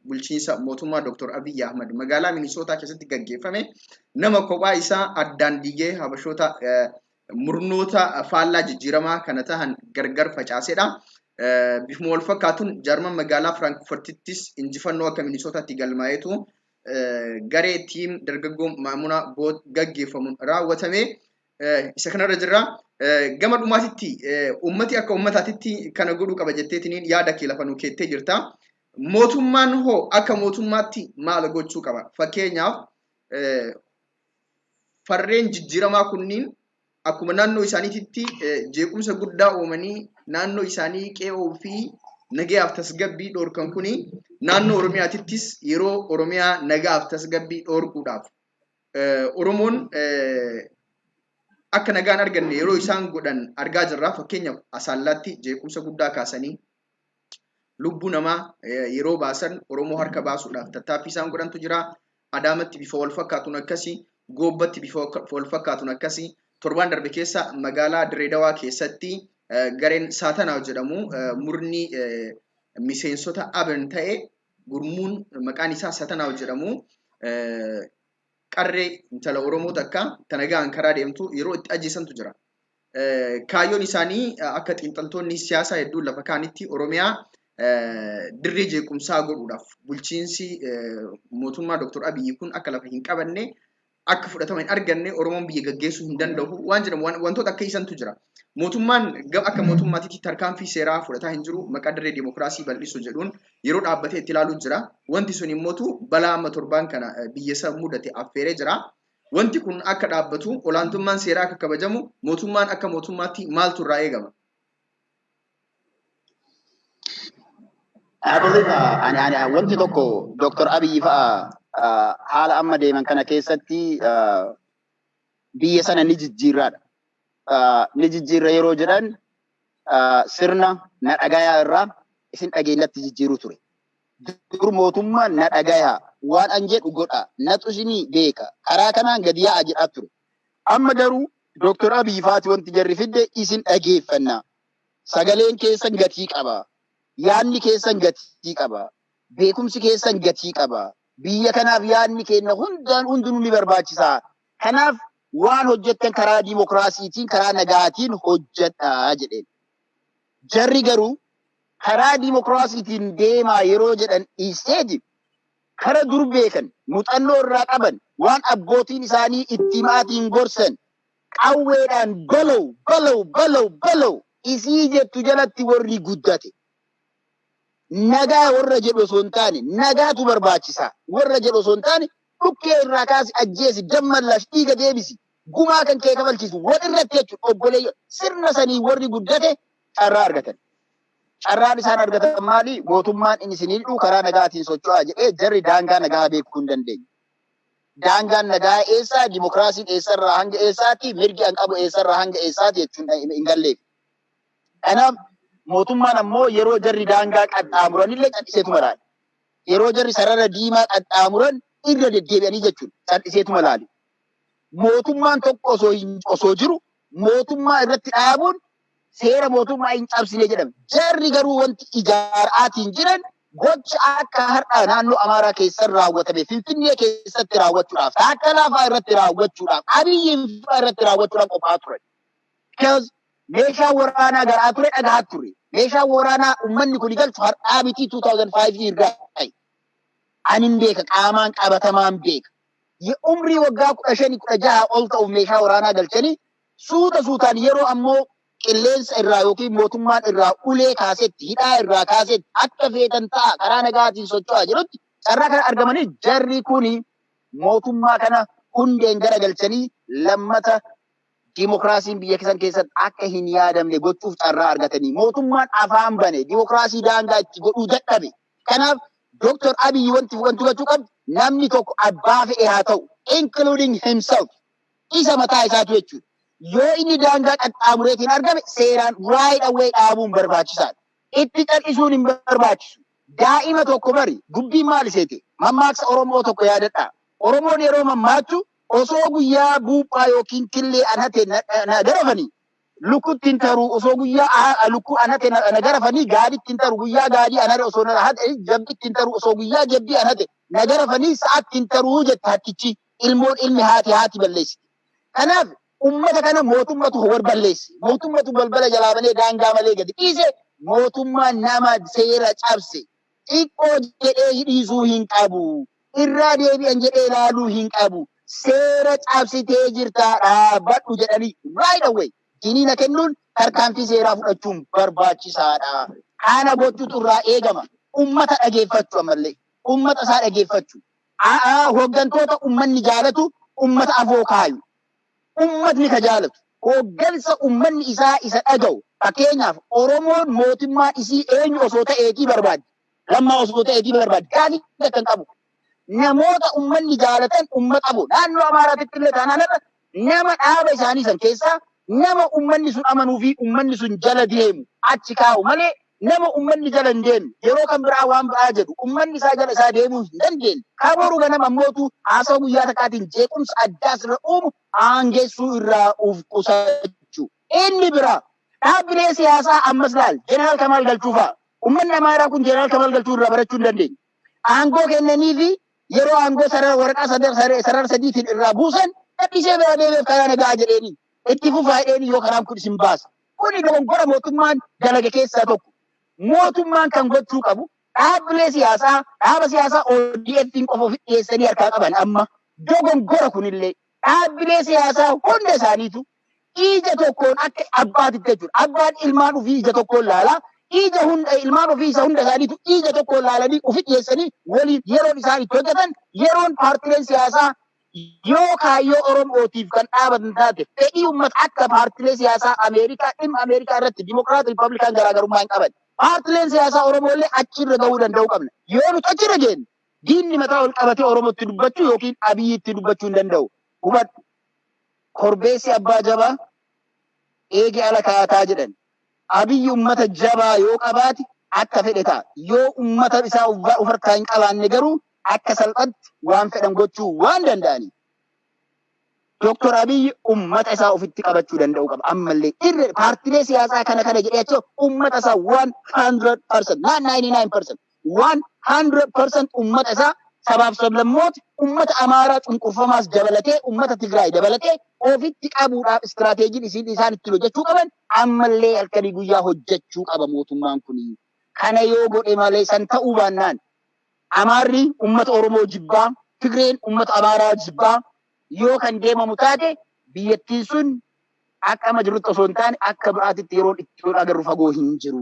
bulchiinsa mootummaa Dr. Abiy Ahmed magaalaa Minnesota keessatti gaggeeffame nama kophaa isaa addaan diigee habashoota murnoota faallaa jijjiiramaa kana tahan gargar facaasedha. Bifuma wal fakkaatuun Jarman magaalaa Frankfurtittis injifannoo akka Minnesotaatti galmaa'eetu garee tiim dargaggoo Maamuna Boot gaggeeffamuun raawwatame. Isa kanarra jirra. Gama dhumaatitti ummati akka ummataatitti kana godhuu qaba jetteetiniin yaada kee lafa nu keettee jirta. Mootummaan hoo akka mootummaatti maal gochuu qaba? Fakkeenyaaf farreen jijjiiramaa kunniin akkuma naannoo isaaniitti jeequmsa guddaa uumanii naannoo isaanii qe'oo fi nagaaf tasgabbii dhoorkan kuni naannoo Oromiyaatittis yeroo Oromiyaa nagaaf tasgabbii dhoorkuudhaaf Oromoon akka nagaan arganne yeroo isaan godhan argaa jirra. Fakkeenyaaf Asallaatti jeequmsa guddaa kaasanii lubbuu namaa yeroo baasan Oromoo harka baasuudhaaf tattaaffii isaan godhantu jira. Adaamatti bifa wal fakkaatuun akkasii, Goobbatti bifa wal fakkaatuun akkasii, torban darbe keessa magaalaa Direedawaa keessatti gareen Saatanaa jedhamu murni miseensota aban ta'e gurmuun maqaan isaa Saatanaa jedhamu qarree intala Oromoo takka tanagaan karaa deemtu yeroo itti ajjeesantu jira. kaayyoon isaanii akka xiinxaltoonni siyaasaa hedduun lafa kaanitti Oromiyaa dirree jeequmsaa godhuudhaaf bulchiinsi mootummaa Dr. Abiyyi kun akka lafa hin qabanne akka fudhatama hin arganne Oromoon biyya gaggeessuu hin danda'u waan jedhamu wantoota akka isantu jira. Mootummaan akka mootummaatitti tarkaanfii seeraa fudhataa hin jiru maqaa dirree dimokiraasii bal'isuu jedhuun yeroo dhaabbatee itti ilaaluu jira. Wanti sun immoo balaa amma torbaan kana biyya isa mudate affeeree jira. Wanti kun akka dhaabbatu olaantummaan seeraa akka kabajamu mootummaan akka mootummaatti maaltu irraa eegama? Wanti tokko Dr. Abiyyi fa'a haala amma deeman kana keessatti biyya sana ni jijjiirraadha. Ni jijjiirra yeroo jedhan sirna na dhagayaa irraa isin dhageenyatti jijjiiru ture. Dur mootummaan na dhagayaa waan an jedhu godha natu isinii beeka karaa kanaan gadi yaa'a jedhaa ture. Amma garuu Dr. Abiyyi faati wanti jarri fidde isin dhageeffanna. Sagaleen keessan gatii qaba. Yaanni keessan gatii qaba. Beekumsi keessan gatii qaba. Biyya kanaaf yaanni kenna hundinuu ni barbaachisa. Kanaaf waan hojjettan karaa dimokiraasiitiin karaa nagaatiin hojjedhaa jedheen. Jarri garuu karaa dimokiraasiitiin deemaa yeroo jedhan dhiisteeti kara dur beekan muuxannoo irraa qaban waan abbootiin isaanii itti maatiin gorsan qawweedhaan balaw isii jettu jalatti warri guddate. Nagaa warra jedhu osoo hin taane nagaatu barbaachisa. Warra jedhu osoo hin taane dhukkee irraa kaasi ajjeesi dammallaaf dhiiga deebisi. Gumaa kan kee kabalchiisu wal irratti jechuudha obboleeyyo sirna sanii warri guddate carraa argatan. Carraan isaan argatan maali? Mootummaan inni isinii dhuu karaa nagaatiin socho'aa jedhee jarri daangaa nagaa beekuu hin dandeenye. Daangaan nagaa eessaa? Dimokiraasiin eessarraa hanga eessaatti? Mirgi an qabu eessarraa hanga eessaatti jechuun hin galleef. Kanaaf mootummaan ammoo yeroo jarri daangaa qaxxaamuranillee cal'iseetuma laali. Yeroo jarri sarara diimaa qaxxaamuran irra deddeebi'anii jechuun cal'iseetuma laali. Mootummaan tokko osoo jiru mootummaa irratti dhaabuun seera mootummaa hin cabsine jedhama. Jarri garuu wanti ijaaraatiin jiran gocha akka har'aa naannoo Amaaraa keessatti raawwatame Finfinnee keessatti raawwachuudhaaf akka lafaa irratti raawwachuudhaaf Abiyyiin irratti raawwachuudhaaf qophaa'aa turan. Meeshaa waraanaa garaa ture dhagaa ture. Meeshaa waraanaa uummanni kun galchu har'aa miti 2005 irraa. Anin beeka qaamaan qabatamaan beeka. Umrii waggaa 15-16 ol ta'u meeshaa waraanaa galchanii suutaan yeroo ammoo qilleensa irraa yookiin mootummaan irraa ulee kaasetti hidhaa irraa kaasetti akka feetan ta'a karaa nagaatiin socho'aa jirutti carraa kana argamanii jarri kuni mootummaa kana hundeen gara galchanii lammata dimokiraasiin biyya keessatti akka hin yaadamne gochuuf carraa argatanii mootummaan afaan bane dimokiraasii daangaa itti godhuu dadhabe. Kanaaf Dr. Abiyyi wanti gochuu qabu namni tokko abbaa fe'e haa ta'u including himself isa mataa isaatu jechuudha. Yoo inni daangaa qaxxaamureetiin argame seeraan right away dhaabuun barbaachisaadha. Itti cal'isuun hin barbaachisu. Daa'ima tokko bari dubbiin maal iseete mammaaksa Oromoo tokko yaadadha. Oromoon yeroo mammaachu osoo guyyaa buuphaa yookiin killee anate na garafanii lukuttiin taruu osoo guyyaa lukkuu anate na garafanii gaadittiin taru guyyaa gaadii anate osoo na hate jabdittiin taru osoo guyyaa jabbii anate na garafanii sa'aattiin taruu jette hattichi ilmoon ilmi haati balleessi. Kanaaf ummata kana mootummatu war balleessi. Mootummatu balbala jalaa banee daangaa malee gadi dhiise mootummaan nama seera cabse xiqqoo jedhee hidhiisuu hin qabu. Irraa deebi'an jedhee ilaaluu hin qabu. Seera cabsitee jirtaa dhaabbadhu jedhanii right away diniina kennuun tarkaanfii seeraa fudhachuun barbaachisaadha. Kana gochuutu irraa eegama. Ummata dhageeffachuu ammallee. Ummata isaa dhageeffachuu. Hooggantoota ummanni jaalatu ummata afoo kaayu. Ummatni ka jaalatu. Hooggansa ummanni isaa isa dhaga'u. Fakkeenyaaf Oromoon mootummaa isii eenyu osoo ta'eetii barbaaddi. Lammaa osoo ta'eetii barbaaddi. Gaafii kan qabu. Namoota ummanni jaalatan ummata qabu. Naannoo Amaaraatti illee taanaan nama dhaaba isaanii san keessaa nama ummanni sun amanuu fi ummanni sun jala deemu achi kaa'u malee nama ummanni jala hin deemu yeroo kan biraa waan biraa jedhu ummanni isaa jala isaa deemuu hin dandeenye. Kaboru ganama ammootu haasawaa guyyaa takkaatiin jeequmsa addaas irra uumu aangeessuu irraa uf qusachuu. Inni biraa dhaabbilee siyaasaa ammas laal Jeneraal Kamaal Galchuu fa'a. Ummanni Amaaraa kun Jeneraal Kamaal Galchuu irraa barachuu hin dandeenye. Aangoo kennanii fi yeroo aangoo sarara waraqaa sarara sadiitiin irraa buusan dhaabbilee bira deemeef karaa nagaa jedheeni. itti fufaadheen yoo kanaan kun isin baasa. Kuni dogongora mootummaan dalage keessaa tokko. Mootummaan kan gochuu qabu dhaabbilee siyaasaa, dhaaba siyaasaa ODF'n qofa ofi dhiyeessanii harkaa qaban amma dogongora kunillee dhaabbilee siyaasaa hunda isaaniitu ija tokkoon akka abbaatitti jechuudha. Abbaan ilmaan ofii ija tokkoon laalaa, ija hunda ilmaan ofii isa hunda isaaniitu ija tokkoon laalanii ofi dhiyeessanii waliin yeroon isaan itti hojjetan yeroon paartileen siyaasaa yoo kaayyoo Oromootiif kan dhaabatan taate fedhii uummata akka paartilee siyaasaa Ameerikaa dhimma Ameerikaa irratti Dimokiraatii Riippablikaan garaagarummaa hin qaban. Paartileen siyaasaa Oromooillee achirra gahuu danda'uu qabna. Yoo nuti achirra jeennu diinni mataa ol qabatee Oromootti dubbachuu yookiin Abiyyiitti dubbachuu hin danda'u. Hubadhu. Korbeessi abbaa jabaa eege ala kaataa jedhan. Abiyyi uummata jabaa yoo qabaate akka fedhe ta'a. Yoo uummata isaa of harkaa hin qabaanne garuu akka salphatti waan fedhan gochuu waan danda'aniif. Doktor Abiyyi uummata isaa ofitti qabachuu danda'uu qaba. Ammallee irra paartilee siyaasaa kana jedhee achoo uummata isaa 100%, not 99%, 100% uummata isaa sabaaf sablammoota uummata Amaaraa cunqurfamaas dabalatee uummata Tigraay dabalatee ofitti qabuudhaaf istiraateejiin isaan ittiin hojjechuu qaban ammallee halkanii guyyaa hojjechuu qaba mootummaan kun. Kana yoo godhe malee san ta'uu baannaan Amaarri uummata Oromoo jibbaa, Tigreen uummata Amaaraa jibbaa yoo kan deemamu taate biyyattiin sun akka amma jirutti osoo hin taane akka biraatitti yeroon itti agarru fagoo hin jiru.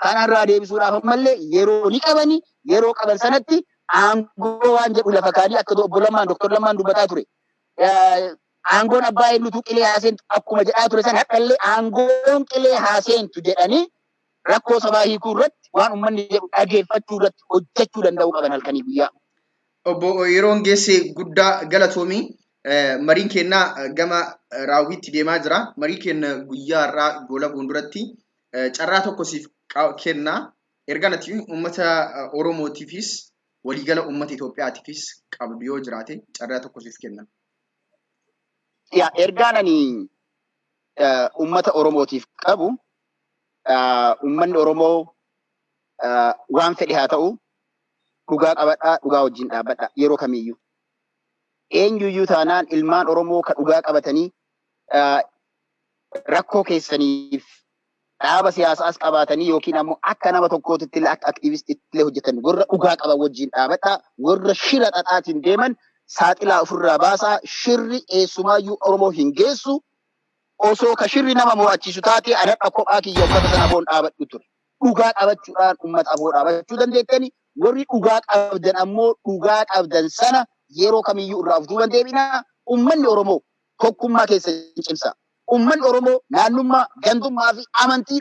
Kanarraa deebisuudhaaf ammallee yeroo ni qabani yeroo qaban sanatti aangoo waan jedhu lafa kaanii akka obbo Lammaan Doktor Lammaan dubbataa ture. Aangoon abbaa eenyutu qilee haaseentu akkuma jedhaa ture san hadhallee aangoon qilee haaseentu jedhanii rakkoo sabaa hiikuu irratti waan uummanni jedhu dhageeffachuu irratti hojjechuu danda'uu qaban halkanii guyyaa. Obbo yeroon geesse guddaa galatoomii mariin kennaa gama raawwiitti deemaa jira. Marii kenna guyyaa irraa gola fuulduratti carraa tokko siif kennaa. Erganatti uummata Oromootiifis waliigala uummata Itoophiyaatiifis qabdu yoo jiraate carraa tokko siif kenna. Yaa ergaan ani uummata Oromootiif qabu uummanni Oromoo waan fedhe haa ta'u dhugaa qabadhaa dhugaa wajjin dhaabbadhaa yeroo kamiyyuu. Eenyuyyuu taanaan ilmaan Oromoo kan dhugaa qabatanii rakkoo keessaniif dhaaba siyaasaas qabaatanii yookiin ammoo akka nama tokkootitti illee akka aktiivistiitti illee hojjetan warra dhugaa qaban wajjin dhaabbadhaa warra shira xaxaatiin deeman saaxilaa ofirraa baasaa shirri eessumaayyuu Oromoo hin geessu osoo ka shirri nama mo'achiisu taate anadha kophaa kiyya ummata sana aboon dhaabadhu ture. Dhugaa qabachuudhaan ummata aboo dhaabachuu dandeettani warri dhugaa qabdan ammoo dhugaa qabdan sana yeroo kamiyyuu irraa of duuban deebinaa ummanni Oromoo tokkummaa keessa cimsa. Ummanni Oromoo naannummaa, gandummaa fi amantii